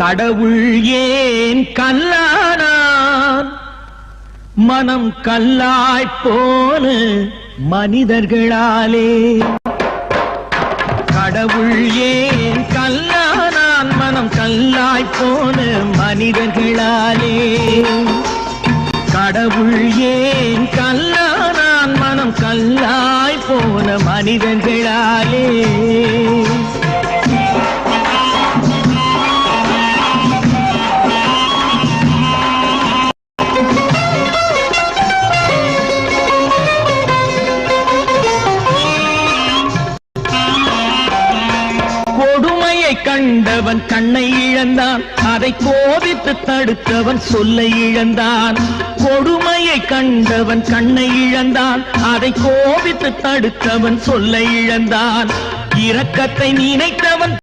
கடவுள் ஏன் கல்லானான் மனம் கல்லாய்ப் போன மனிதர்களாலே கடவுள் ஏன் கல்லானான் மனம் கல்லாய்ப் போன மனிதர்களாலே கடவுள் ஏன் கல்லானான் மனம் கல்லாய்ப் போன மனிதர்களாலே கொடுமையை கண்டவன் கண்ணை இழந்தான் அதை கோபித்து தடுத்தவன் சொல்லை இழந்தான் கொடுமையை கண்டவன் கண்ணை இழந்தான் அதை கோபித்து தடுத்தவன் சொல்லை இழந்தான் இரக்கத்தை நினைத்தவன்